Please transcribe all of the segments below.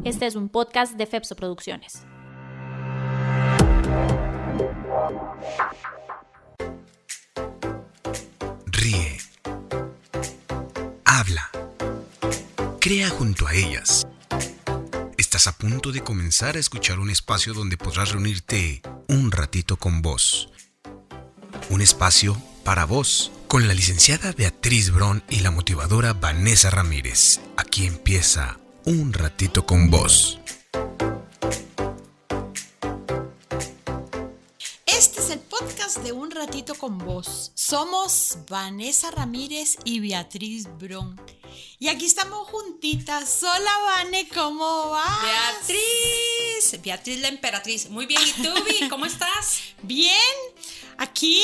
Este es un podcast de Fepso Producciones. Ríe. Habla. Crea junto a ellas. Estás a punto de comenzar a escuchar un espacio donde podrás reunirte un ratito con vos. Un espacio para vos, con la licenciada Beatriz Brón y la motivadora Vanessa Ramírez. Aquí empieza Un Ratito con Vos. Este es el podcast de Un Ratito con Vos. Somos Vanessa Ramírez y Beatriz Brón. Y aquí estamos juntitas. Hola, Vane, ¿cómo vas? Beatriz la emperatriz. Muy bien, ¿y tú, Vi? ¿Cómo estás? Bien, aquí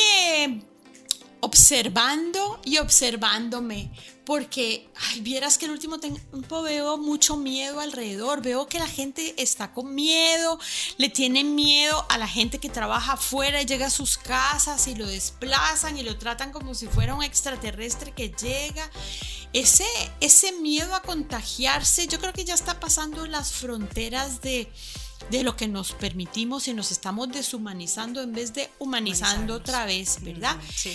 observando y observándome, porque vieras que el último tiempo veo mucho miedo alrededor, veo que la gente está con miedo, le tienen miedo a la gente que trabaja afuera y llega a sus casas y lo desplazan y lo tratan como si fuera un extraterrestre que llega. Ese miedo a contagiarse, yo creo que ya está pasando las fronteras de lo que nos permitimos y nos estamos deshumanizando en vez de humanizando otra vez, ¿verdad? Sí.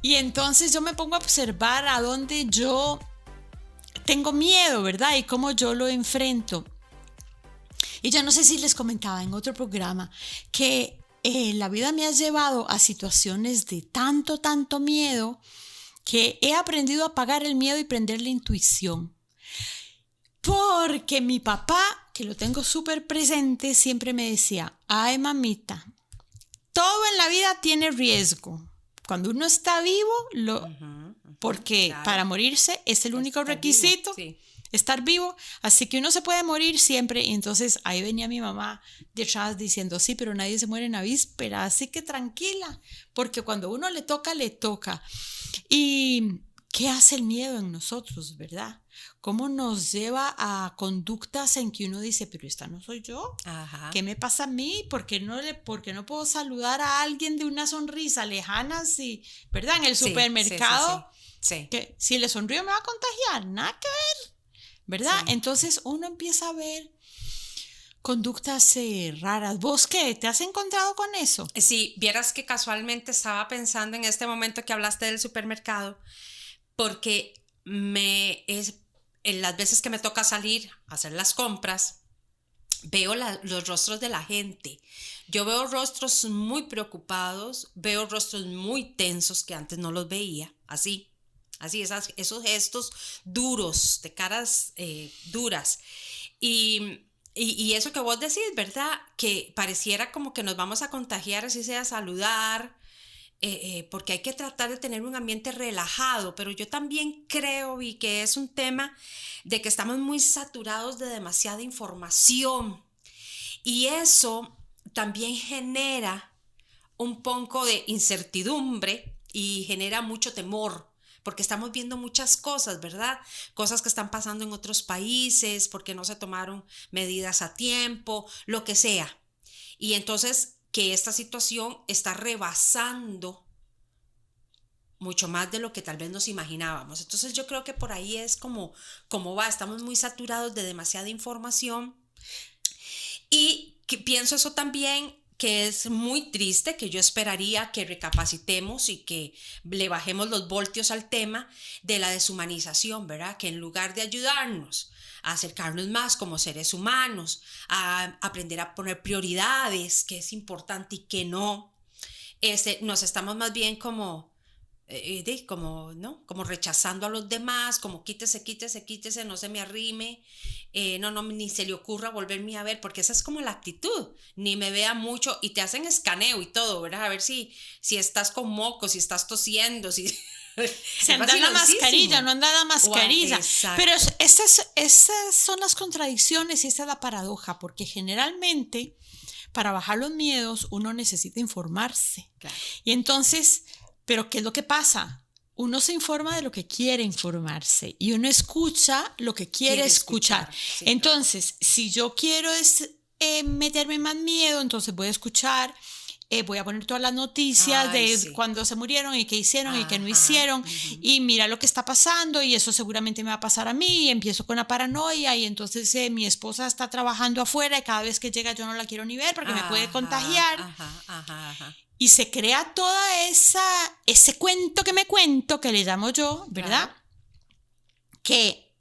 Y entonces yo me pongo a observar a dónde yo tengo miedo, ¿verdad? Y cómo yo lo enfrento. Y yo no sé si les comentaba en otro programa que la vida me ha llevado a situaciones de tanto miedo que he aprendido a apagar el miedo y prender la intuición. Porque mi papá, que lo tengo súper presente, siempre me decía: ay, mamita, todo en la vida tiene riesgo. Cuando uno está vivo, porque claro, para morirse es el único requisito, vivo, sí, estar vivo. Así que uno se puede morir siempre. Y entonces ahí venía mi mamá detrás diciendo: sí, pero nadie se muere en la víspera, así que tranquila, porque cuando uno le toca, le toca. ¿Y qué hace el miedo en nosotros, verdad? ¿Cómo nos lleva a conductas en que uno dice: pero esta no soy yo? Ajá. ¿Qué me pasa a mí? ¿Por qué no puedo saludar a alguien de una sonrisa lejana? Si, ¿verdad? En el supermercado, sí. Que si le sonrío me va a contagiar, nada que ver, ¿verdad? Sí. Entonces uno empieza a ver conductas raras. ¿Vos qué? ¿Te has encontrado con eso? Sí, vieras que casualmente estaba pensando en este momento que hablaste del supermercado, porque en las veces que me toca salir a hacer las compras, veo los rostros de la gente. Yo veo rostros muy preocupados, veo rostros muy tensos que antes no los veía, así esos gestos duros, de caras duras. Y eso que vos decís, ¿verdad? Que pareciera como que nos vamos a contagiar, así sea saludar, porque hay que tratar de tener un ambiente relajado, pero yo también creo, y que es un tema de que estamos muy saturados de demasiada información, y eso también genera un poco de incertidumbre y genera mucho temor, porque estamos viendo muchas cosas, ¿verdad? Cosas que están pasando en otros países, porque no se tomaron medidas a tiempo, lo que sea. Y entonces que esta situación está rebasando mucho más de lo que tal vez nos imaginábamos. Entonces yo creo que por ahí es como va, estamos muy saturados de demasiada información, y que pienso eso también, que es muy triste, que yo esperaría que recapacitemos y que le bajemos los voltios al tema de la deshumanización, ¿verdad? Que en lugar de ayudarnos a acercarnos más como seres humanos, a aprender a poner prioridades, que es importante y que no, nos estamos más bien como rechazando a los demás, como quítese, no se me arrime, no, ni se le ocurra volverme a ver, porque esa es como la actitud, ni me vea mucho, y te hacen escaneo y todo, ¿verdad? A ver si estás con moco, si estás tosiendo, si... Se anda la mascarilla, no anda la mascarilla. Wow, pero esas son las contradicciones y esa es la paradoja, porque generalmente para bajar los miedos uno necesita informarse. Claro. Y entonces, ¿pero qué es lo que pasa? Uno se informa de lo que quiere informarse y uno escucha lo que quiere escuchar. Sí, entonces, claro, si yo quiero meterme más miedo, entonces voy a escuchar voy a poner todas las noticias Ay, de sí. cuándo se murieron y qué hicieron y qué no Ajá, hicieron, y mira lo que está pasando y eso seguramente me va a pasar a mí, y empiezo con la paranoia y entonces mi esposa está trabajando afuera y cada vez que llega yo no la quiero ni ver porque me puede contagiar. Ajá. Y se crea toda ese cuento que me cuento, que le llamo yo, ¿verdad? Claro. Que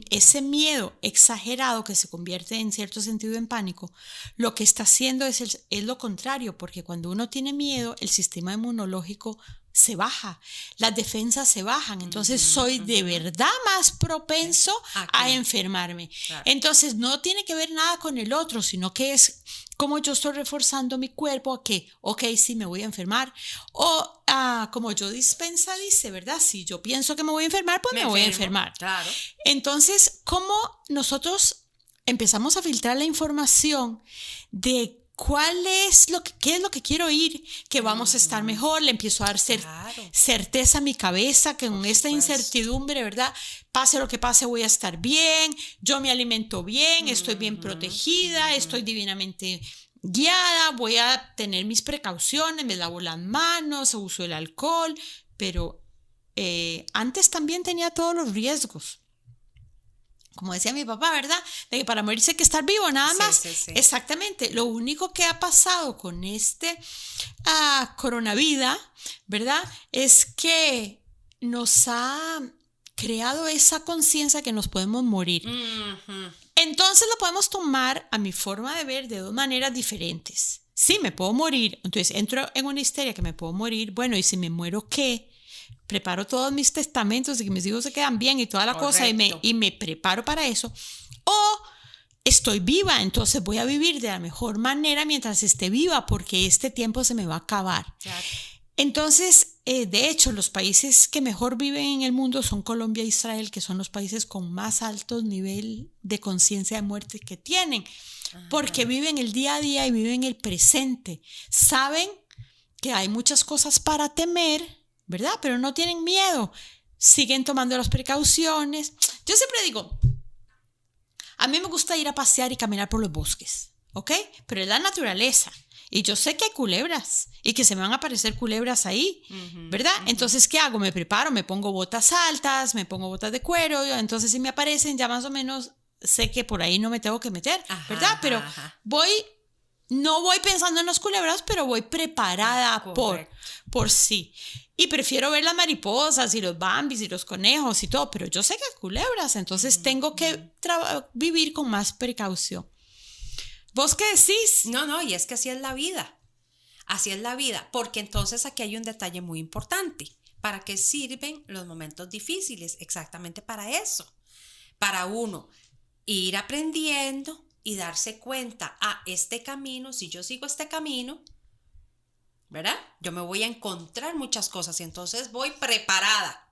ese miedo exagerado que se convierte en cierto sentido en pánico, lo que está haciendo es lo contrario, porque cuando uno tiene miedo, el sistema inmunológico se baja, las defensas se bajan, entonces soy de verdad más propenso a enfermarme. Claro. Entonces no tiene que ver nada con el otro, sino que es como yo estoy reforzando mi cuerpo a que, ok, sí, me voy a enfermar, o como Joe Dispenza dice, ¿verdad? Si yo pienso que me voy a enfermar, pues me voy a enfermar. Claro. Entonces, ¿cómo nosotros empezamos a filtrar la información de qué es lo que quiero oír, que vamos a estar mejor? Le empiezo a dar Claro. certeza a mi cabeza, que con esta incertidumbre, ¿verdad? Pase lo que pase, voy a estar bien, yo me alimento bien, estoy bien protegida, estoy divinamente guiada, voy a tener mis precauciones, me lavo las manos, uso el alcohol, pero antes también tenía todos los riesgos. Como decía mi papá, ¿verdad? De que para morirse hay que estar vivo, nada más. Sí. Exactamente. Lo único que ha pasado con este coronavirus, ¿verdad? Es que nos ha creado esa conciencia que nos podemos morir. Entonces lo podemos tomar, a mi forma de ver, de dos maneras diferentes. Sí, me puedo morir. Entonces entro en una histeria que me puedo morir. Bueno, ¿y si me muero qué? Preparo todos mis testamentos y que mis hijos se quedan bien y toda la cosa y me preparo para eso. O estoy viva, entonces voy a vivir de la mejor manera mientras esté viva, porque este tiempo se me va a acabar. Claro. Entonces, de hecho, los países que mejor viven en el mundo son Colombia e Israel, que son los países con más alto nivel de conciencia de muerte que tienen, porque viven el día a día y viven el presente. Saben que hay muchas cosas para temer, ¿verdad? Pero no tienen miedo. Siguen tomando las precauciones. Yo siempre digo, a mí me gusta ir a pasear y caminar por los bosques, ¿ok? Pero es la naturaleza. Y yo sé que hay culebras y que se me van a aparecer culebras ahí, ¿verdad? Entonces, ¿qué hago? Me preparo, me pongo botas altas, me pongo botas de cuero. Entonces, si me aparecen, ya más o menos sé que por ahí no me tengo que meter, ¿verdad? Pero no voy pensando en las culebras, pero voy preparada por sí. Y prefiero ver las mariposas y los bambis y los conejos y todo, pero yo sé que hay culebras, entonces tengo que vivir con más precaución. ¿Vos qué decís? No, y es que así es la vida. Así es la vida, porque entonces aquí hay un detalle muy importante. ¿Para qué sirven los momentos difíciles? Exactamente para eso. Para uno ir aprendiendo y darse cuenta, este camino, si yo sigo este camino, ¿verdad? Yo me voy a encontrar muchas cosas y entonces voy preparada.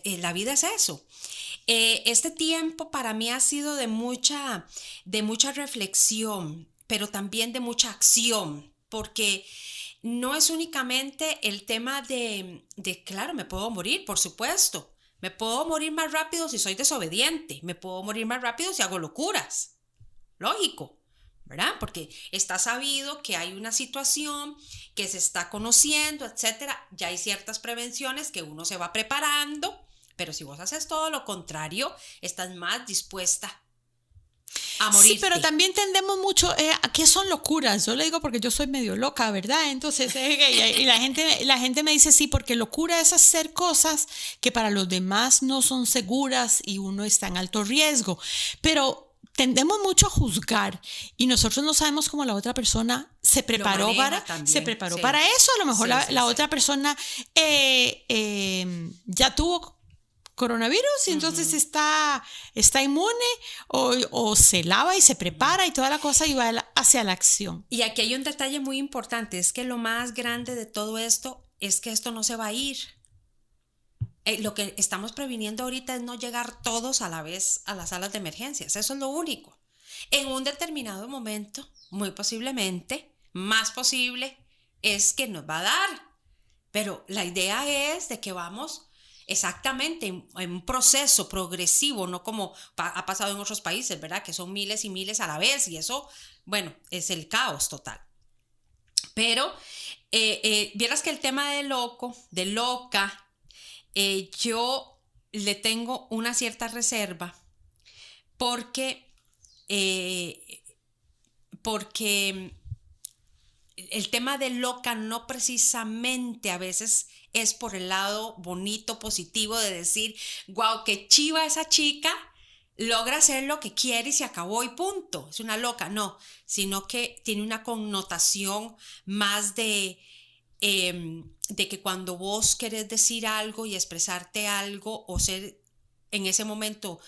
La vida es eso. Este tiempo para mí ha sido de mucha reflexión, pero también de mucha acción, porque no es únicamente el tema de claro, me puedo morir, por supuesto. Me puedo morir más rápido si soy desobediente. Me puedo morir más rápido si hago locuras. Lógico, ¿verdad? Porque está sabido que hay una situación que se está conociendo, etcétera. Ya hay ciertas prevenciones que uno se va preparando, pero si vos haces todo lo contrario, estás más dispuesta a morirte. Sí, pero también tendemos mucho a qué son locuras. Yo le digo porque yo soy medio loca, ¿verdad? Entonces, y la gente me dice sí, porque locura es hacer cosas que para los demás no son seguras y uno está en alto riesgo. Pero tendemos mucho a juzgar y nosotros no sabemos cómo la otra persona se preparó para eso. A lo mejor la otra persona ya tuvo coronavirus y entonces está inmune o se lava y se prepara y toda la cosa y va hacia la acción. Y aquí hay un detalle muy importante, es que lo más grande de todo esto es que esto no se va a ir. Lo que estamos previniendo ahorita es no llegar todos a la vez a las salas de emergencias, eso es lo único. En un determinado momento, muy posiblemente, más posible, es que nos va a dar. Pero la idea es de que vamos exactamente en un proceso progresivo, no como ha pasado en otros países, ¿verdad? Que son miles y miles a la vez y eso, bueno, es el caos total. Pero vieras que el tema de loca, yo le tengo una cierta reserva porque el tema de loca no precisamente a veces es por el lado bonito, positivo de decir, wow, qué chiva esa chica, logra hacer lo que quiere y se acabó y punto, es una loca, no, sino que tiene una connotación más de que cuando vos querés decir algo y expresarte algo o ser en ese momento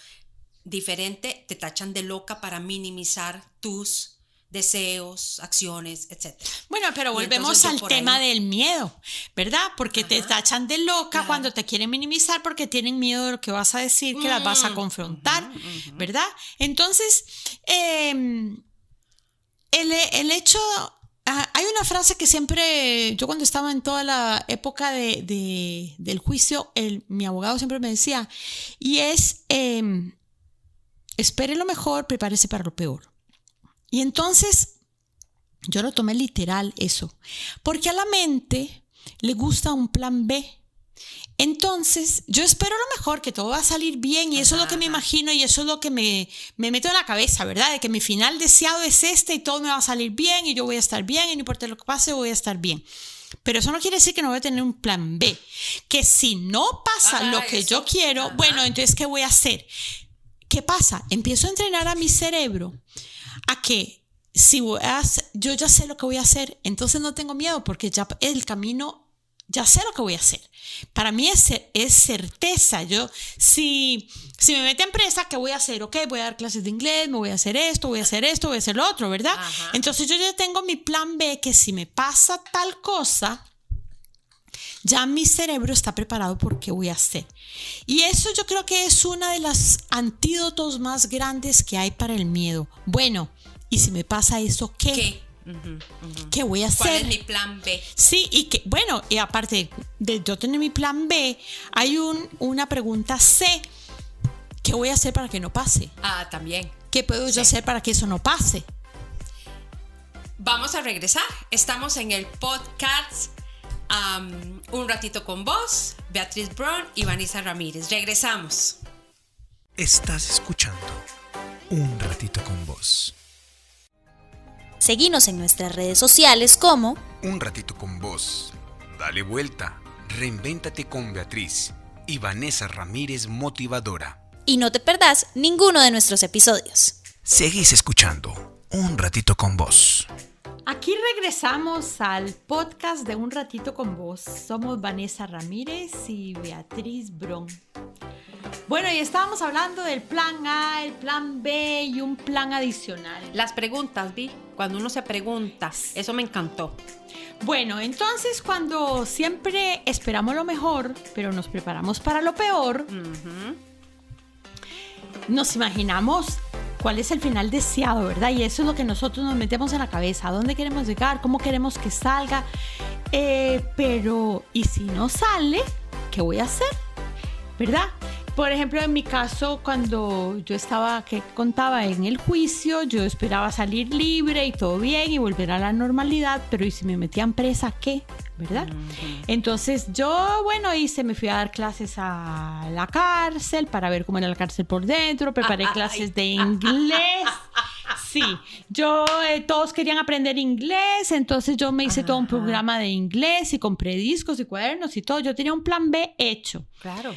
diferente, te tachan de loca para minimizar tus deseos, acciones, etc. Bueno, pero volvemos al tema del miedo, ¿verdad? Porque te tachan de loca cuando te quieren minimizar porque tienen miedo de lo que vas a decir, que las vas a confrontar, ¿verdad? Entonces, el hecho... hay una frase que siempre, yo cuando estaba en toda la época del juicio, mi abogado siempre me decía, y es, espere lo mejor, prepárese para lo peor. Y entonces yo lo tomé literal eso, porque a la mente le gusta un plan B. Entonces yo espero lo mejor, que todo va a salir bien y eso es lo que me imagino y eso es lo que me meto en la cabeza, ¿verdad? De que mi final deseado es y todo me va a salir bien y yo voy a estar bien y no importa lo que pase, voy a estar bien. Pero eso no quiere decir que no voy a tener un plan B, que si no pasa lo que yo quiero, bueno, entonces ¿qué voy a hacer? ¿Qué pasa? Empiezo a entrenar a mi cerebro a que yo ya sé lo que voy a hacer, entonces no tengo miedo porque ya el camino, ya sé lo que voy a hacer. Para mí es certeza. Yo, si me meten presa, ¿qué voy a hacer? Ok, voy a dar clases de inglés, me voy a hacer esto, voy a hacer esto, voy a hacer lo otro, ¿verdad? Entonces yo ya tengo mi plan B, que si me pasa tal cosa, ya mi cerebro está preparado por qué voy a hacer. Y eso yo creo que es uno de los antídotos más grandes que hay para el miedo. Bueno, ¿y si me pasa eso, qué? ¿Qué voy a hacer? ¿Cuál es mi plan B? Sí, y que, bueno, y aparte de yo tener mi plan B, hay una pregunta C. ¿Qué voy a hacer para que no pase? También. ¿Qué puedo yo hacer para que eso no pase? Vamos a regresar. Estamos en el podcast Un Ratito con Vos, Beatriz Brown y Vanessa Ramírez. Regresamos. Estás escuchando Un Ratito con Vos. Seguinos en nuestras redes sociales como Un Ratito con Vos. Dale vuelta. Reinvéntate con Beatriz y Vanessa Ramírez Motivadora. y no te perdás ninguno de nuestros episodios. Seguís escuchando Un Ratito con Vos. Aquí regresamos al podcast de Un Ratito con Vos. Somos Vanessa Ramírez y Beatriz Bron. Bueno, y estábamos hablando del plan A, el plan B y un plan adicional. Las preguntas, cuando uno se pregunta, eso me encantó. Bueno, entonces cuando siempre esperamos lo mejor, pero nos preparamos para lo peor, nos imaginamos cuál es el final deseado, ¿verdad? Y eso es lo que nosotros nos metemos en la cabeza. ¿A dónde queremos llegar? ¿Cómo queremos que salga? Pero, ¿y si no sale? ¿Qué voy a hacer? ¿Verdad? Por ejemplo, en mi caso, cuando yo contaba en el juicio, yo esperaba salir libre y todo bien y volver a la normalidad, pero ¿y si me metían presa, qué? ¿Verdad? Entonces yo, me fui a dar clases a la cárcel para ver cómo era la cárcel por dentro, preparé clases de inglés. Sí, todos querían aprender inglés, entonces yo me hice todo un programa de inglés y compré discos y cuadernos y todo. Yo tenía un plan B hecho. Claro.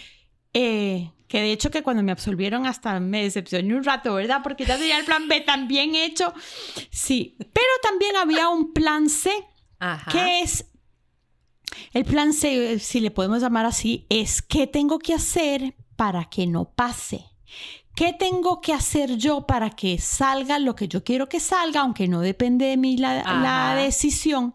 Que de hecho que cuando me absolvieron hasta me decepcioné un rato, ¿verdad? Porque ya tenía el plan B tan bien hecho. Sí, pero también había un plan C, que es, el plan C, si le podemos llamar así, es ¿qué tengo que hacer para que no pase? ¿Qué tengo que hacer yo para que salga lo que yo quiero que salga, aunque no depende de mí la decisión?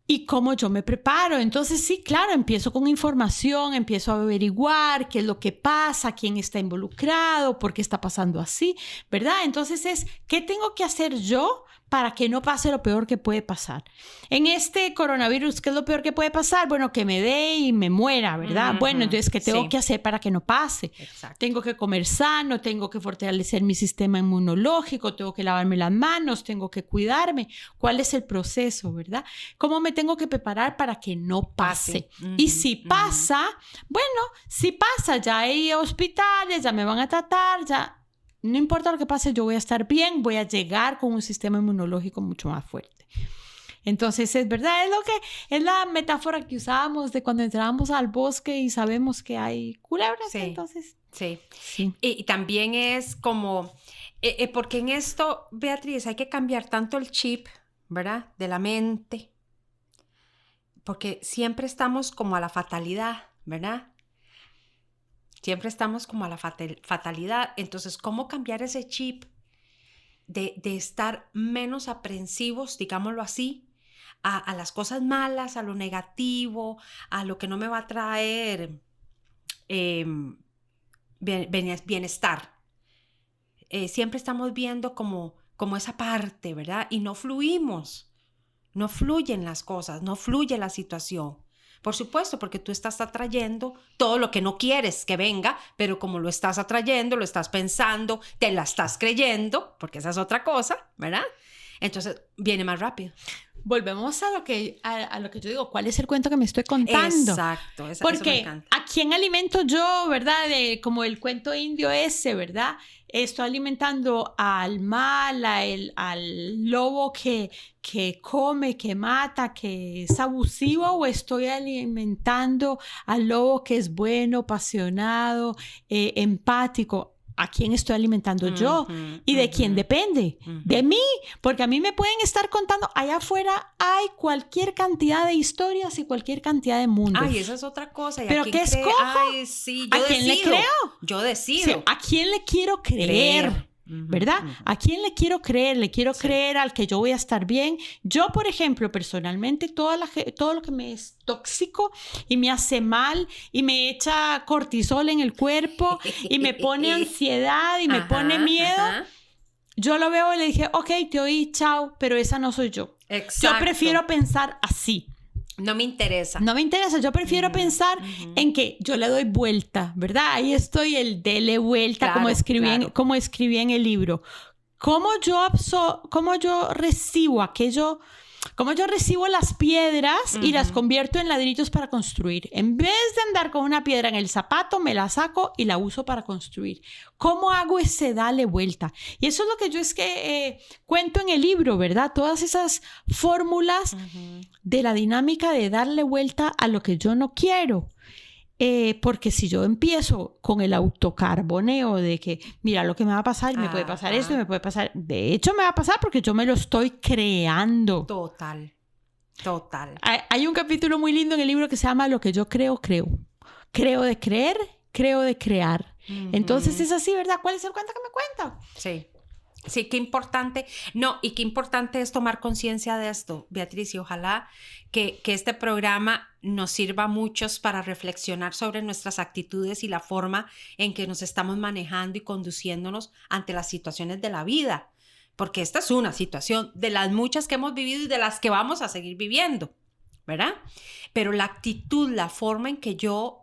Y cómo yo me preparo. Entonces, sí, claro, empiezo con información, empiezo a averiguar qué es lo que pasa, quién está involucrado, por qué está pasando así, ¿verdad? Entonces es, ¿qué tengo que hacer yo para que no pase lo peor que puede pasar. En este coronavirus, ¿qué es lo peor que puede pasar? Bueno, que me dé y me muera, ¿verdad? Bueno, entonces, ¿qué tengo que hacer para que no pase? Exacto. Tengo que comer sano, tengo que fortalecer mi sistema inmunológico, tengo que lavarme las manos, tengo que cuidarme. ¿Cuál es el proceso, verdad? ¿Cómo me tengo que preparar para que no pase? Y si pasa, bueno, si pasa, ya hay hospitales, ya me van a tratar, ya... No importa lo que pase, yo voy a estar bien, voy a llegar con un sistema inmunológico mucho más fuerte. Entonces, es verdad, es la metáfora que usábamos de cuando entrábamos al bosque y sabemos que hay culebras, entonces... Sí. Y también es como, porque en esto, Beatriz, hay que cambiar tanto el chip, ¿verdad? De la mente, porque siempre estamos como a la fatalidad, ¿verdad? Siempre estamos como a la fatalidad. Entonces, ¿cómo cambiar ese chip de estar menos aprensivos, digámoslo así, a las cosas malas, a lo negativo, a lo que no me va a traer bienestar? Siempre estamos viendo como esa parte, ¿verdad? Y no fluimos, no fluyen las cosas, no fluye la situación. Por supuesto, porque tú estás atrayendo todo lo que no quieres que venga, pero como lo estás atrayendo, lo estás pensando, te la estás creyendo, porque esa es otra cosa, ¿verdad? Entonces viene más rápido. Volvemos a lo que yo digo, ¿cuál es el cuento que me estoy contando? Exacto, eso porque me encanta. ¿a quién alimento yo, verdad? Como el cuento indio ese, ¿verdad? Estoy alimentando al mal, al lobo que come, que mata, que es abusivo, o estoy alimentando al lobo que es bueno, apasionado, empático. ¿A quién estoy alimentando yo? ¿Y de quién depende? De mí, porque a mí me pueden estar contando, allá afuera hay cualquier cantidad de historias y cualquier cantidad de mundos. Ay, esa es otra cosa. ¿Pero qué escojo? Ay, sí, yo ¿A quién le creo? Yo decido. Sí, ¿a quién le quiero creer? ¿Verdad? ¿A quién le quiero creer? ¿Le quiero creer al que yo voy a estar bien? Yo, por ejemplo, personalmente, todo lo que me es tóxico y me hace mal y me echa cortisol en el cuerpo y me pone ansiedad y me pone miedo, yo lo veo y le dije, ok, te oí, chao, pero esa no soy yo. Exacto. Yo prefiero pensar así. No me interesa. No me interesa, yo prefiero pensar en que yo le doy vuelta, ¿verdad? Ahí estoy el dele vuelta, claro, como escribí en el libro. ¿Cómo yo recibo aquello? ¿Cómo yo recibo las piedras y las convierto en ladrillos para construir? En vez de andar con una piedra en el zapato, me la saco y la uso para construir. ¿Cómo hago ese dale vuelta? Y eso es lo que yo cuento en el libro, ¿verdad? Todas esas fórmulas de la dinámica de darle vuelta a lo que yo no quiero. Porque si yo empiezo con el autocarboneo de que, mira lo que me va a pasar, me puede pasar esto y me puede pasar... De hecho, me va a pasar porque yo me lo estoy creando. Total. Hay un capítulo muy lindo en el libro que se llama Lo que yo creo, creo. Creo de creer, creo de crear. Entonces es así, ¿verdad? ¿Cuál es el cuento que me cuenta? Sí, qué importante. No, y qué importante es tomar conciencia de esto, Beatriz, y ojalá que este programa nos sirva a muchos para reflexionar sobre nuestras actitudes y la forma en que nos estamos manejando y conduciéndonos ante las situaciones de la vida. Porque esta es una situación de las muchas que hemos vivido y de las que vamos a seguir viviendo, ¿verdad? Pero la actitud, la forma en que yo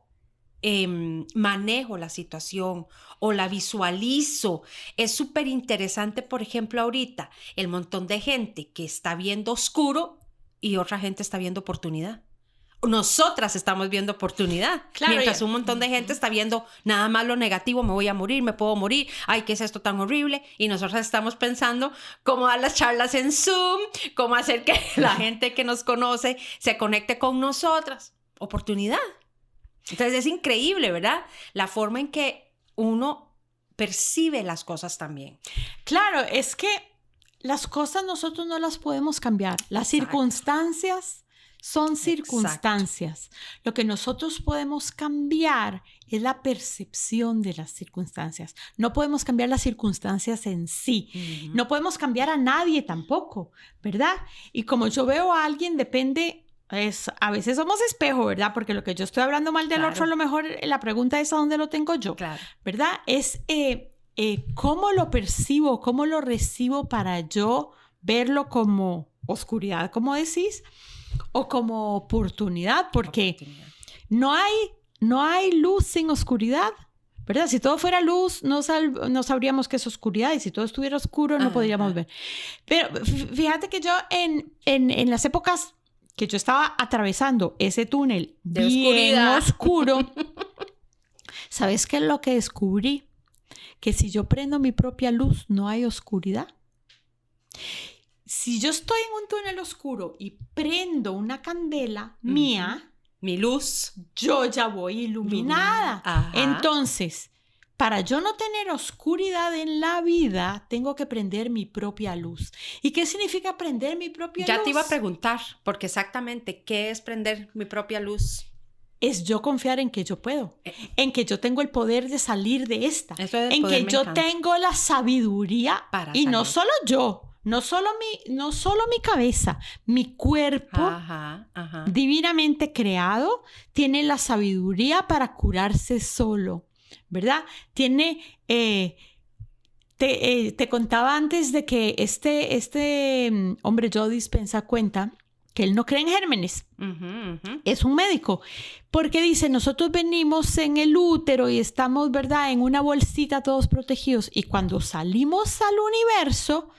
manejo la situación o la visualizo es súper interesante. Por ejemplo, ahorita el montón de gente que está viendo oscuro y otra gente está viendo oportunidad. Nosotras estamos viendo oportunidad, claro, mientras un montón de gente está viendo nada más lo negativo, me voy a morir, me puedo morir, ay, ¿qué es esto tan horrible? Y nosotras estamos pensando cómo dar las charlas en Zoom, cómo hacer que la gente que nos conoce se conecte con nosotras. Oportunidad. Entonces es increíble, ¿verdad? La forma en que uno percibe las cosas también. Claro, es que las cosas nosotros no las podemos cambiar. Las circunstancias son circunstancias. Lo que nosotros podemos cambiar es la percepción de las circunstancias. No podemos cambiar las circunstancias en sí. No podemos cambiar a nadie tampoco, ¿verdad? Y como yo veo a alguien, depende... a veces somos espejo, ¿verdad? Porque lo que yo estoy hablando mal del otro, a lo mejor la pregunta es ¿a dónde lo tengo yo? Claro. ¿Verdad? Es cómo lo percibo, cómo lo recibo para yo verlo como oscuridad, como decís, o como oportunidad, porque no hay luz sin oscuridad, ¿verdad? Si todo fuera luz, no sabríamos qué es oscuridad, y si todo estuviera oscuro, no podríamos ver. Pero fíjate que yo en las épocas que yo estaba atravesando ese túnel de bien oscuridad, oscuro, ¿sabes qué es lo que descubrí? Que si yo prendo mi propia luz, no hay oscuridad. Si yo estoy en un túnel oscuro y prendo una candela mía, mi luz, yo ya voy iluminada. Ajá. Entonces, para yo no tener oscuridad en la vida, tengo que prender mi propia luz. ¿Y qué significa prender mi propia luz? Ya te iba a preguntar, porque exactamente, ¿qué es prender mi propia luz? Es yo confiar en que yo puedo, en que yo tengo el poder de salir de esta, en que yo tengo la sabiduría, para y salir. no solo yo, no solo mi cabeza, mi cuerpo divinamente creado tiene la sabiduría para curarse solo, ¿verdad? Tiene, te contaba antes de que este hombre Joe Dispenza cuenta que él no cree en gérmenes. Es un médico, porque dice, nosotros venimos en el útero y estamos, ¿verdad?, en una bolsita todos protegidos, y cuando salimos al universo,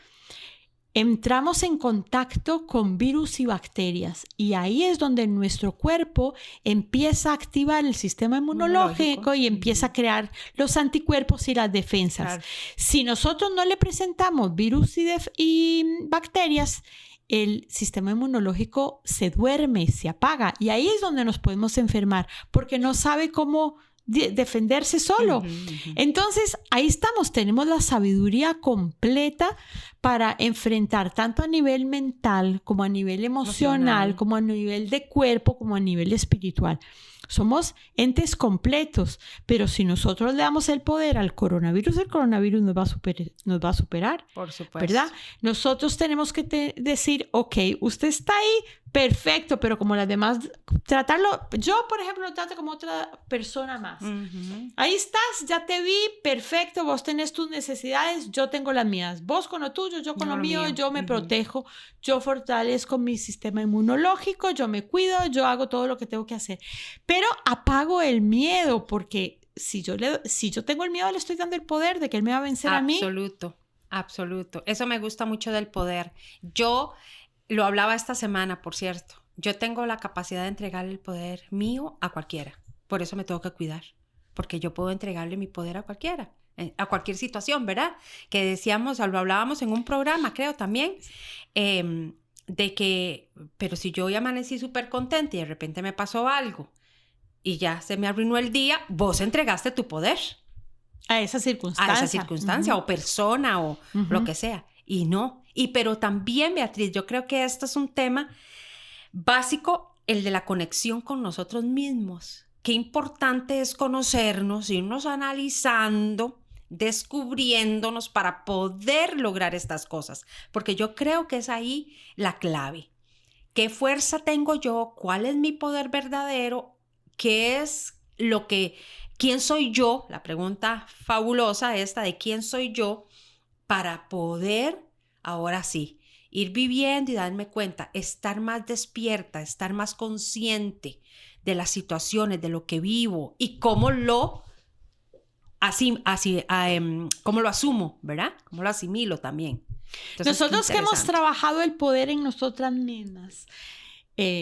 entramos en contacto con virus y bacterias, y ahí es donde nuestro cuerpo empieza a activar el sistema inmunológico y empieza a crear los anticuerpos y las defensas. Claro. Si nosotros no le presentamos virus y bacterias, el sistema inmunológico se duerme, se apaga, y ahí es donde nos podemos enfermar, porque no sabe cómo defenderse solo. Entonces, ahí estamos, tenemos la sabiduría completa para enfrentar tanto a nivel mental, como a nivel emocional, como a nivel de cuerpo, como a nivel espiritual. Somos entes completos, pero si nosotros le damos el poder al coronavirus, el coronavirus nos va a superar. Por supuesto. ¿Verdad? Nosotros tenemos que decir, ok, usted está ahí, perfecto, pero como las demás, tratarlo, yo por ejemplo lo trato como otra persona más. Ahí estás, ya te vi, perfecto, vos tenés tus necesidades, yo tengo las mías, vos con lo tuyo, yo con lo mío, yo me protejo, yo fortalezco mi sistema inmunológico, yo me cuido, yo hago todo lo que tengo que hacer, pero apago el miedo, porque si yo tengo el miedo, le estoy dando el poder de que él me va a vencer a mí. Absoluto, eso me gusta mucho del poder. Yo lo hablaba esta semana, por cierto. Yo tengo la capacidad de entregarle el poder mío a cualquiera. Por eso me tengo que cuidar. Porque yo puedo entregarle mi poder a cualquiera. A cualquier situación, ¿verdad? Que decíamos, lo hablábamos en un programa, creo también, de que, pero si yo ya amanecí súper contenta y de repente me pasó algo y ya se me arruinó el día, vos entregaste tu poder. A esa circunstancia. O persona o lo que sea. Y no. Pero también, Beatriz, yo creo que esto es un tema básico, el de la conexión con nosotros mismos. Qué importante es conocernos, irnos analizando, descubriéndonos para poder lograr estas cosas. Porque yo creo que es ahí la clave. ¿Qué fuerza tengo yo? ¿Cuál es mi poder verdadero? ¿Qué es quién soy yo? La pregunta fabulosa esta de quién soy yo para poder, ahora sí, ir viviendo y darme cuenta, estar más despierta, estar más consciente de las situaciones, de lo que vivo y cómo lo asumo, ¿verdad? Cómo lo asimilo también. Entonces, nosotros que hemos trabajado el poder en nosotras mismas,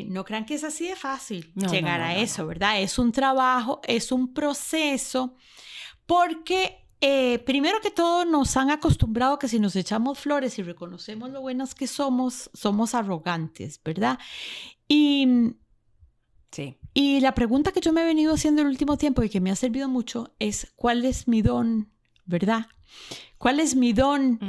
no crean que es así de fácil llegar a eso, ¿verdad? Es un trabajo, es un proceso, porque primero que todo nos han acostumbrado que si nos echamos flores y reconocemos lo buenas que somos arrogantes, ¿verdad? Sí. Y la pregunta que yo me he venido haciendo el último tiempo y que me ha servido mucho es, ¿cuál es mi don, verdad? ¿Cuál es mi don?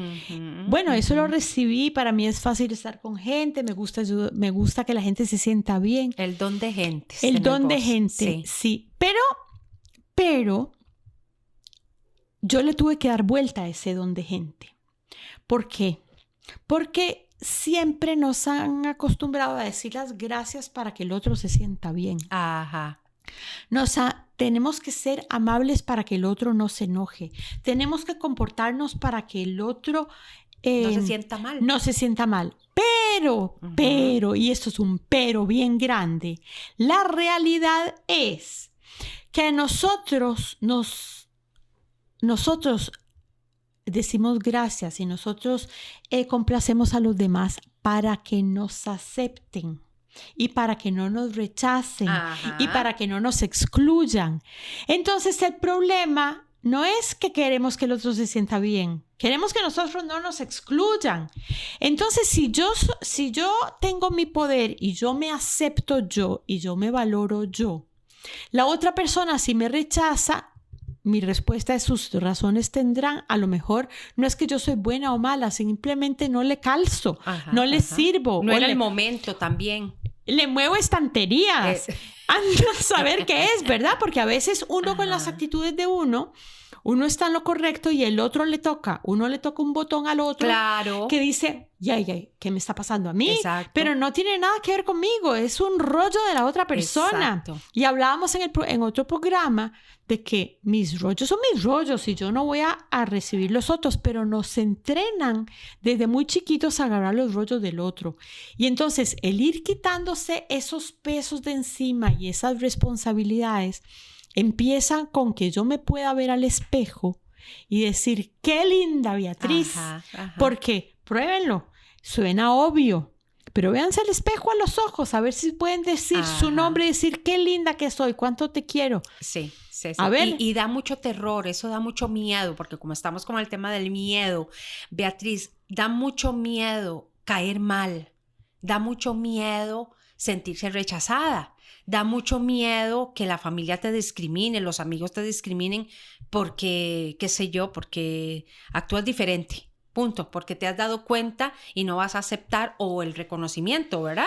Bueno, eso lo recibí, para mí es fácil estar con gente, me gusta que la gente se sienta bien. El don de gente. El don de gente, sí. Pero yo le tuve que dar vuelta a ese don de gente. ¿Por qué? Porque siempre nos han acostumbrado a decir las gracias para que el otro se sienta bien. Ajá. Tenemos que ser amables para que el otro no se enoje. Tenemos que comportarnos para que el otro no se sienta mal. No se sienta mal. Pero, y esto es un pero bien grande, la realidad es que nosotros decimos gracias y nosotros complacemos a los demás para que nos acepten y para que no nos rechacen y para que no nos excluyan. Entonces el problema no es que queremos que el otro se sienta bien, queremos que nosotros no nos excluyan. Entonces si yo tengo mi poder y yo me acepto yo y yo me valoro yo, la otra persona si me rechaza, mi respuesta es sus razones tendrán. A lo mejor no es que yo soy buena o mala, simplemente no le calzo, no le sirvo. No era el momento también. Le muevo estanterías. Anda a saber qué es, ¿verdad? Porque a veces uno con las actitudes de uno está en lo correcto y el otro le toca. Uno le toca un botón al otro que dice, ya, ¿qué me está pasando a mí? Exacto. Pero no tiene nada que ver conmigo. Es un rollo de la otra persona. Exacto. Y hablábamos en otro programa de que mis rollos son mis rollos y yo no voy a recibir los otros, pero nos entrenan desde muy chiquitos a agarrar los rollos del otro. Y entonces el ir quitándose esos pesos de encima y esas responsabilidades empiezan con que yo me pueda ver al espejo y decir, qué linda Beatriz, porque pruébenlo, suena obvio, pero véanse al espejo a los ojos, a ver si pueden decir su nombre y decir, qué linda que soy, cuánto te quiero. Sí. A ver. Y da mucho terror, eso da mucho miedo, porque como estamos con el tema del miedo, Beatriz, da mucho miedo caer mal, da mucho miedo sentirse rechazada, da mucho miedo que la familia te discrimine, los amigos te discriminen porque, qué sé yo, porque actúas diferente, punto, porque te has dado cuenta y no vas a aceptar o el reconocimiento, ¿verdad?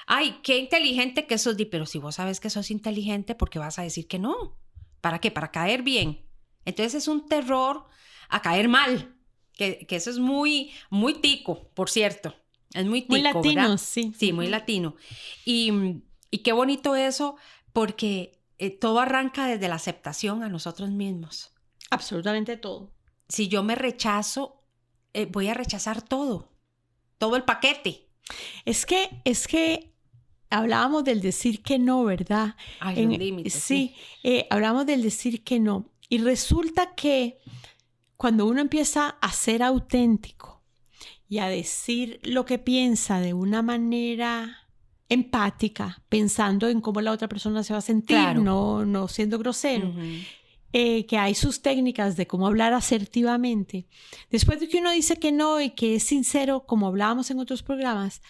Ay, qué inteligente que sos, pero si vos sabes que sos inteligente, ¿por qué vas a decir que no? ¿Para qué? Para caer bien. Entonces es un terror a caer mal, que eso es muy, muy tico, por cierto. Es muy tico, muy latino, ¿verdad? Sí. Sí, muy latino. Y qué bonito eso, porque todo arranca desde la aceptación a nosotros mismos. Absolutamente todo. Si yo me rechazo, voy a rechazar todo el paquete. Es que hablábamos del decir que no, ¿verdad? Ay, los límites. Sí, hablábamos del decir que no. Y resulta que cuando uno empieza a ser auténtico y a decir lo que piensa de una manera empática, pensando en cómo la otra persona se va a sentir, claro, no siendo grosero, que hay sus técnicas de cómo hablar asertivamente. Después de que uno dice que no y que es sincero, como hablábamos en otros programas,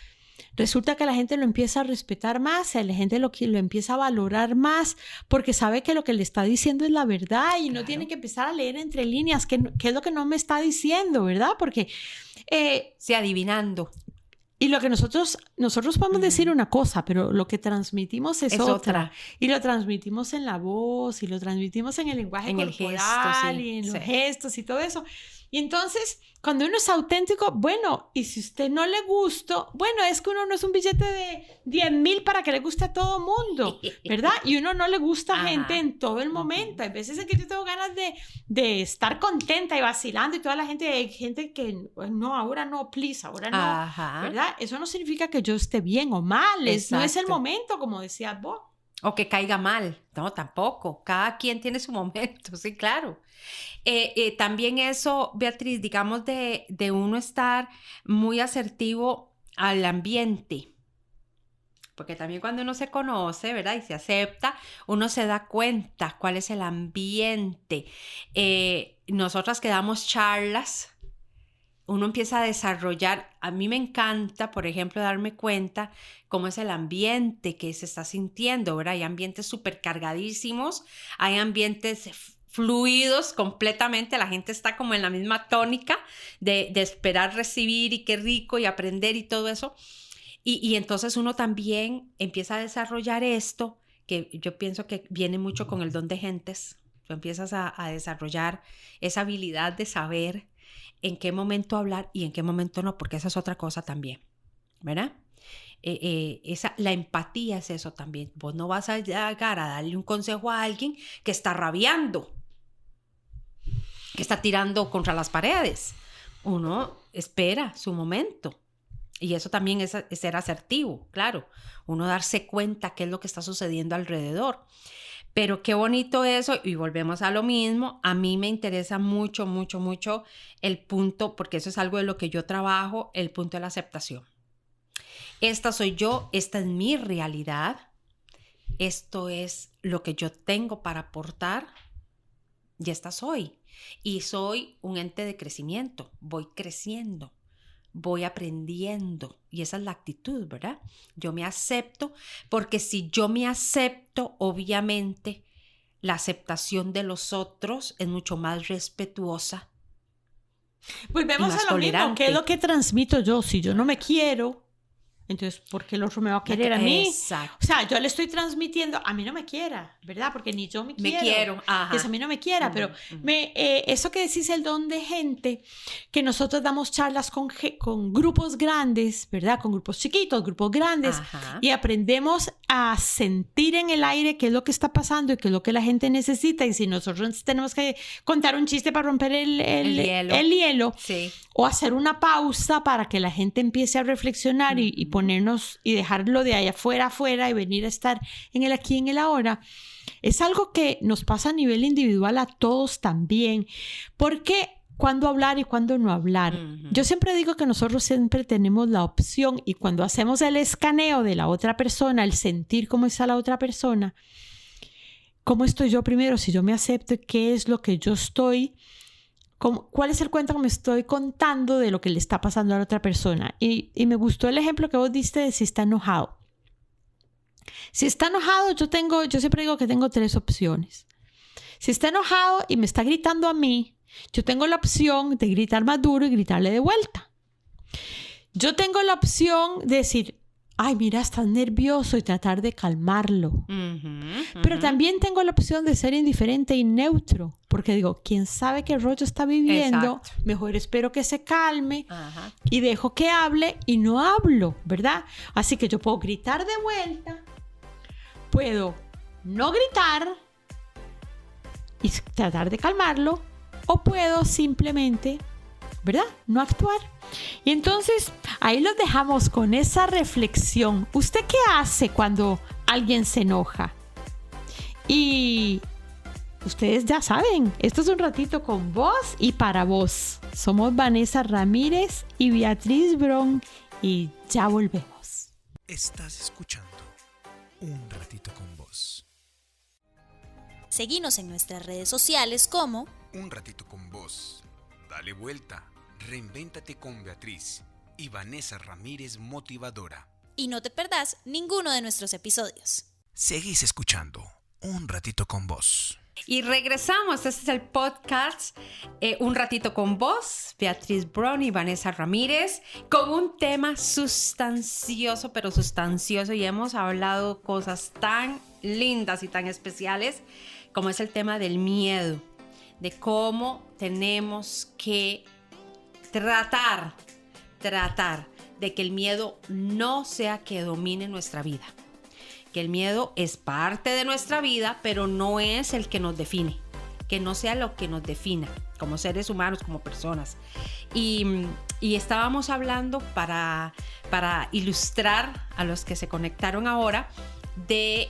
resulta que la gente lo empieza a respetar más, la gente lo empieza a valorar más, porque sabe que lo que le está diciendo es la verdad y no tiene que empezar a leer entre líneas qué es lo que no me está diciendo, ¿verdad? Porque sí, adivinando. Y lo que nosotros podemos decir una cosa, pero lo que transmitimos es otra. Y lo transmitimos en la voz, y lo transmitimos en el lenguaje corporal, y en los gestos y todo eso. Y entonces, cuando uno es auténtico, bueno, y si a usted no le gustó, bueno, es que uno no es un billete de 10,000 para que le guste a todo mundo, ¿verdad? Y uno no le gusta a gente en todo el momento. Hay veces en que yo tengo ganas de estar contenta y vacilando y toda la gente, hay gente que no, ahora no, please, ahora no, ¿verdad? Eso no significa que yo esté bien o mal, no es el momento, como decías vos. O que caiga mal, no, tampoco. Cada quien tiene su momento, sí, claro. También eso, Beatriz, digamos de uno estar muy asertivo al ambiente. Porque también cuando uno se conoce, ¿verdad? Y se acepta, uno se da cuenta cuál es el ambiente. Nosotras que damos charlas, uno empieza a desarrollar, a mí me encanta, por ejemplo, darme cuenta cómo es el ambiente que se está sintiendo, ¿verdad? Hay ambientes súper cargadísimos, hay ambientes fluidos completamente, la gente está como en la misma tónica de esperar recibir y qué rico y aprender y todo eso. Y entonces uno también empieza a desarrollar esto, que yo pienso que viene mucho con el don de gentes. Tú empiezas a desarrollar esa habilidad de saber en qué momento hablar y en qué momento no, porque esa es otra cosa también, ¿verdad? La empatía es eso también. Vos no vas a llegar a darle un consejo a alguien que está rabiando, que está tirando contra las paredes, uno espera su momento. Y eso también es ser asertivo, claro. Uno darse cuenta qué es lo que está sucediendo alrededor. Pero qué bonito eso, y volvemos a lo mismo. A mí me interesa mucho, mucho, mucho el punto, porque eso es algo de lo que yo trabajo, el punto de la aceptación. Esta soy yo, esta es mi realidad, esto es lo que yo tengo para aportar, y esta soy. Y soy un ente de crecimiento, voy creciendo, voy aprendiendo, y esa es la actitud, ¿verdad? Yo me acepto, porque si yo me acepto, obviamente la aceptación de los otros es mucho más respetuosa. Volvemos más a lo mismo, tolerante. ¿qué es lo que transmito yo? Si yo no me quiero, entonces, ¿por qué el otro me va a querer a mí? Exacto. O sea, yo le estoy transmitiendo, a mí no me quiera, ¿verdad? Porque ni yo me quiero. Me quiero, ajá. Pues a mí no me quiera, pero eso que decís, el don de gente, que nosotros damos charlas con grupos grandes, ¿verdad? Con grupos chiquitos, grupos grandes, Ajá. y aprendemos a sentir en el aire qué es lo que está pasando y qué es lo que la gente necesita. Y si nosotros tenemos que contar un chiste para romper el hielo, Sí. o hacer una pausa para que la gente empiece a reflexionar y ponernos y dejarlo de allá afuera y venir a estar en el aquí, en el ahora, es algo que nos pasa a nivel individual a todos también. Porque cuándo hablar y cuándo no hablar. Yo siempre digo que nosotros siempre tenemos la opción, y cuando hacemos el escaneo de la otra persona, el sentir cómo está la otra persona, cómo estoy yo primero, si yo me acepto, qué es lo que yo estoy, ¿cuál es el cuento que me estoy contando de lo que le está pasando a la otra persona? Y me gustó el ejemplo que vos diste de si está enojado. Si está enojado, yo siempre digo que tengo 3 opciones. Si está enojado y me está gritando a mí, yo tengo la opción de gritar más duro y gritarle de vuelta. Yo tengo la opción de decir, ay, mira, estás nervioso, y tratar de calmarlo. Pero también tengo la opción de ser indiferente y neutro, porque digo, ¿quién sabe qué rollo está viviendo? Exacto. Mejor espero que se calme y dejo que hable y no hablo, ¿verdad? Así que yo puedo gritar de vuelta, puedo no gritar y tratar de calmarlo, o puedo simplemente, ¿verdad?, no actuar. Y entonces ahí los dejamos con esa reflexión. ¿Usted qué hace cuando alguien se enoja? Y ustedes ya saben, esto es un ratito con vos y para vos. Somos Vanessa Ramírez y Beatriz Bron, y ya volvemos. Estás escuchando Un Ratito con Vos. Seguinos en nuestras redes sociales como Un Ratito con Vos. Dale vuelta. Reinvéntate con Beatriz y Vanessa Ramírez Motivadora. y no te perdás ninguno de nuestros episodios. Seguís escuchando Un Ratito con Vos. Y regresamos, este es el podcast Un Ratito con Vos, Beatriz Bron y Vanessa Ramírez, con un tema sustancioso, pero sustancioso, y hemos hablado cosas tan lindas y tan especiales como es el tema del miedo, de cómo tenemos que tratar de que el miedo no sea que domine nuestra vida. Que el miedo es parte de nuestra vida, pero no es el que nos define. Que no sea lo que nos defina como seres humanos, como personas. Y estábamos hablando para ilustrar a los que se conectaron ahora de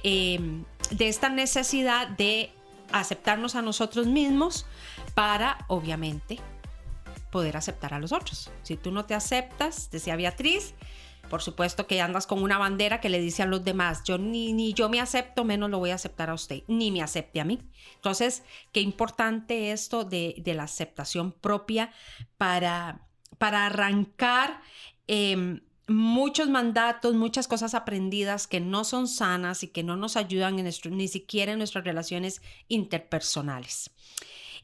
esta necesidad de aceptarnos a nosotros mismos para, obviamente, poder aceptar a los otros. Si tú no te aceptas, decía Beatriz, por supuesto que andas con una bandera que le dice a los demás, yo ni yo me acepto, menos lo voy a aceptar a usted, ni me acepte a mí. Entonces, qué importante esto de la aceptación propia para arrancar muchos mandatos, muchas cosas aprendidas que no son sanas y que no nos ayudan ni siquiera en nuestras relaciones interpersonales.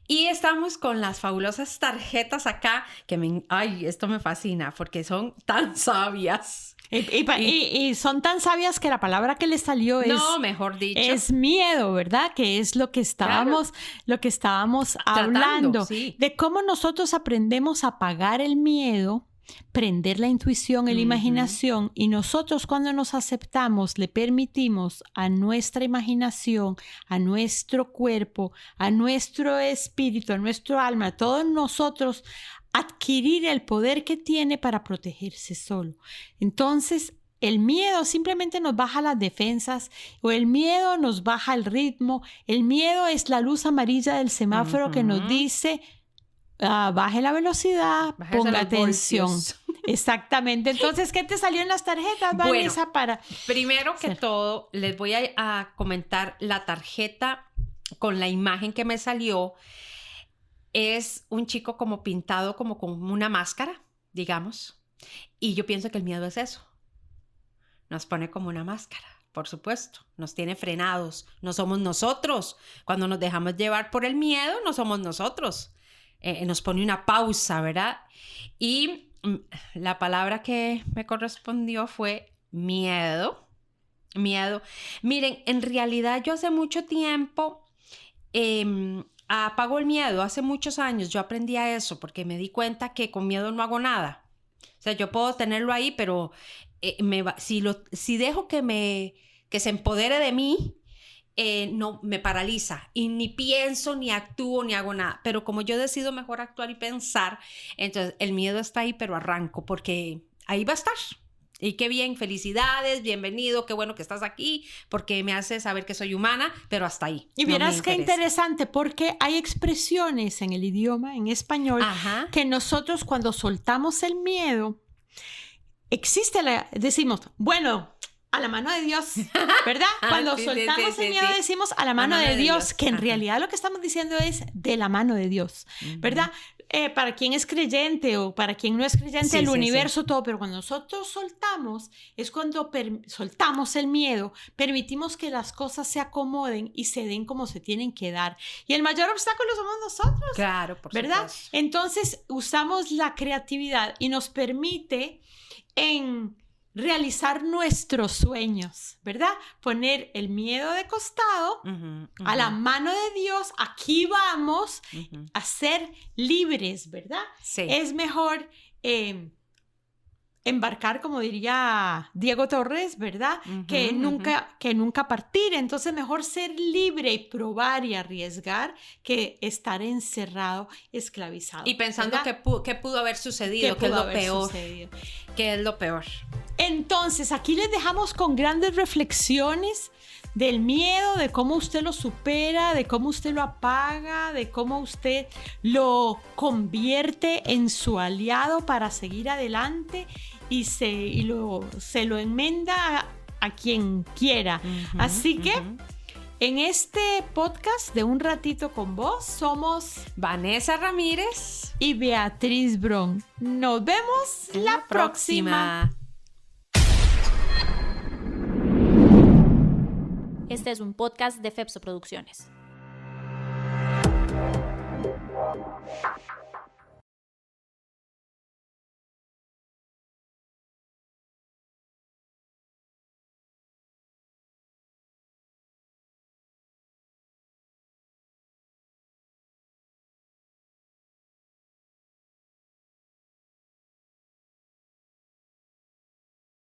Y estamos con las fabulosas tarjetas acá, que esto me fascina porque son tan sabias. Y son tan sabias que la palabra que les salió mejor dicho, es miedo, ¿verdad? Que es lo que estábamos hablando, sí. De cómo nosotros aprendemos a apagar el miedo, prender la intuición y la imaginación, y nosotros cuando nos aceptamos le permitimos a nuestra imaginación, a nuestro cuerpo, a nuestro espíritu, a nuestro alma, a todos nosotros adquirir el poder que tiene para protegerse solo. Entonces, el miedo simplemente nos baja las defensas o el miedo nos baja el ritmo. El miedo es la luz amarilla del semáforo que nos dice, baje la velocidad, Bájese ponga los atención. voltios. Exactamente. Entonces, ¿qué te salió en las tarjetas, Vanessa? Bueno, primero que todo, les voy a comentar la tarjeta con la imagen que me salió. Es un chico como pintado como con una máscara, digamos. Y yo pienso que el miedo es eso. Nos pone como una máscara, por supuesto. Nos tiene frenados. No somos nosotros. Cuando nos dejamos llevar por el miedo, no somos nosotros. Nos pone una pausa, ¿verdad? Y la palabra que me correspondió fue miedo. Miedo. Miren, en realidad yo hace mucho tiempo apago el miedo. Hace muchos años yo aprendí a eso porque me di cuenta que con miedo no hago nada. O sea, yo puedo tenerlo ahí, pero si dejo que se empodere de mí, no me paraliza y ni pienso, ni actúo, ni hago nada. Pero como yo decido mejor actuar y pensar, entonces el miedo está ahí, pero arranco porque ahí va a estar. Y qué bien, felicidades, bienvenido, qué bueno que estás aquí, porque me hace saber que soy humana, pero hasta ahí. Y no verás me qué interesa. interesante, porque hay expresiones en el idioma, en español, Ajá. que nosotros cuando soltamos el miedo, decimos, bueno, a la mano de Dios, ¿verdad? Cuando Sí, soltamos el miedo sí. decimos a la mano de Dios, que en Ajá. realidad lo que estamos diciendo es de la mano de Dios, ¿verdad? Para quien es creyente o para quien no es creyente, Sí, el sí, universo, todo, pero cuando nosotros soltamos, es cuando soltamos el miedo, permitimos que las cosas se acomoden y se den como se tienen que dar. Y el mayor obstáculo somos nosotros, Claro, por ¿verdad? supuesto. Entonces usamos la creatividad y nos permite en realizar nuestros sueños, ¿verdad? Poner el miedo de costado, a la mano de Dios, aquí vamos a ser libres, ¿verdad? Sí. Es mejor embarcar, como diría Diego Torres, ¿verdad? Que nunca partir. Entonces, mejor ser libre y probar y arriesgar que estar encerrado, esclavizado. Y pensando ¿verdad? que pudo haber sucedido, que es lo peor. Que es lo peor. Entonces, aquí les dejamos con grandes reflexiones del miedo, de cómo usted lo supera, de cómo usted lo apaga, de cómo usted lo convierte en su aliado para seguir adelante y se lo enmienda a quien quiera. Así que en este podcast de Un Ratito con Vos somos Vanessa Ramírez y Beatriz Bron. Nos vemos la próxima. Este es un podcast de Fepso Producciones.